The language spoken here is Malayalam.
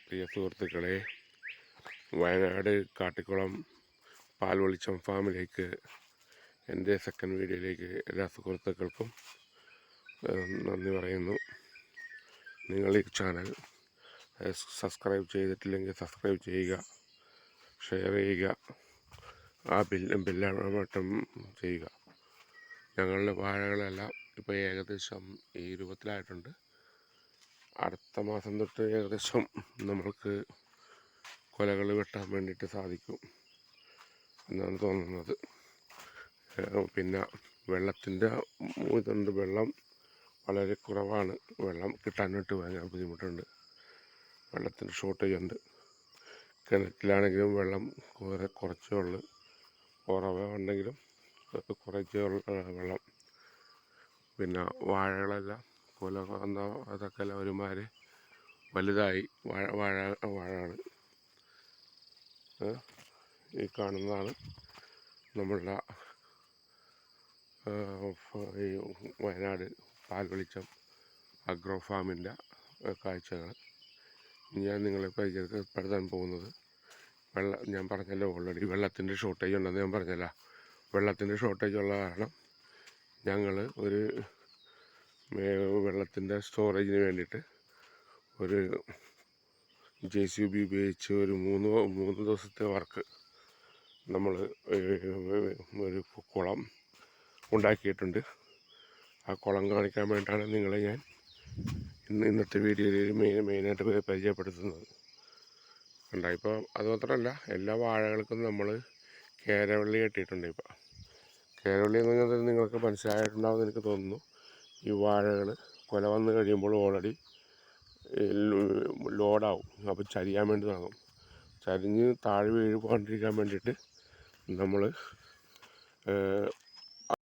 പ്രിയ സുഹൃത്തുക്കളെ, വയനാട് കാട്ടിക്കുളം പാൽ വെളിച്ചം ഫാമിലേക്ക് എൻ്റെ സെക്കൻഡ് വീഡിയോയിലേക്ക് എല്ലാ സുഹൃത്തുക്കൾക്കും നന്ദി പറയുന്നു. നിങ്ങൾ ഈ ചാനൽ സബ്സ്ക്രൈബ് ചെയ്തിട്ടില്ലെങ്കിൽ സബ്സ്ക്രൈബ് ചെയ്യുക, ഷെയർ ചെയ്യുക, ആ ബെല്ലബട്ടൺ ചെയ്യുക. ഞങ്ങളുടെ വാഴകളെല്ലാം ഇപ്പോൾ ഏകദേശം ഈ രൂപത്തിലായിട്ടുണ്ട്. അടുത്ത മാസം തൊട്ട് ഏകദേശം നമ്മൾക്ക് കൊലകൾ വെട്ടാൻ വേണ്ടിയിട്ട് സാധിക്കും എന്നാണ് തോന്നുന്നത്. പിന്നെ വെള്ളത്തിൻ്റെ ഇതുണ്ട്, വെള്ളം വളരെ കുറവാണ്. വെള്ളം കിട്ടാനായിട്ട് ഭയങ്കര ബുദ്ധിമുട്ടുണ്ട്. വെള്ളത്തിൻ്റെ ഷോർട്ടേജ് ഉണ്ട്. കിണറ്റിലാണെങ്കിലും വെള്ളം കുറച്ചേ ഉള്ളൂ. ഉറവ ഉണ്ടെങ്കിലും കുറച്ചേ ഉള്ള വെള്ളം. പിന്നെ വാഴകളെല്ലാം കൊല അതൊക്കെ എല്ലാം ഒരുമാതിരി വലുതായി. വാഴയാണ് ഈ കാണുന്നതാണ് നമ്മളുടെ ഈ വയനാട് പാൽ വെളിച്ചം അഗ്രോ ഫാമിൻ്റെ കാഴ്ചകൾ. ഞാൻ നിങ്ങളെ പരിചയപ്പെടുത്താൻ പോകുന്നത് ഞാൻ പറഞ്ഞല്ലോ ഓൾറെഡി വെള്ളത്തിൻ്റെ ഷോർട്ടേജ് ഉണ്ടെന്ന് ഞാൻ പറഞ്ഞല്ലോ. വെള്ളത്തിൻ്റെ ഷോർട്ടേജ് ഉള്ള കാരണം ഞങ്ങൾ ഒരു വെള്ളത്തിൻ്റെ സ്റ്റോറേജിന് വേണ്ടിയിട്ട് ഒരു JCB ഉപയോഗിച്ച് ഒരു മൂന്ന് ദിവസത്തെ വർക്ക് നമ്മൾ ഒരു കുളം ഉണ്ടാക്കിയിട്ടുണ്ട്. ആ കുളം കാണിക്കാൻ വേണ്ടിയിട്ടാണ് നിങ്ങളെ ഞാൻ ഇന്നത്തെ വീഡിയോയിൽ മെയിനായിട്ട് പരിചയപ്പെടുത്തുന്നത്. ഇപ്പോൾ അത് മാത്രമല്ല, എല്ലാ വാഴകൾക്കും നമ്മൾ കേരവള്ളി കെട്ടിയിട്ടുണ്ട്. ഇപ്പോൾ കേരവള്ളി എന്ന് പറഞ്ഞാൽ നിങ്ങൾക്ക് മനസ്സിലായിട്ടുണ്ടാവുമെന്ന് എനിക്ക് തോന്നുന്നു. ഈ വാഴകൾ കൊല വന്ന് കഴിയുമ്പോൾ ഓൾറെഡി ലോഡാവും. അപ്പോൾ ചരിയാൻ വേണ്ടി തുടങ്ങും. ചരിഞ്ഞ് താഴെ വീഴുകൊണ്ടിരിക്കാൻ വേണ്ടിയിട്ട് നമ്മൾ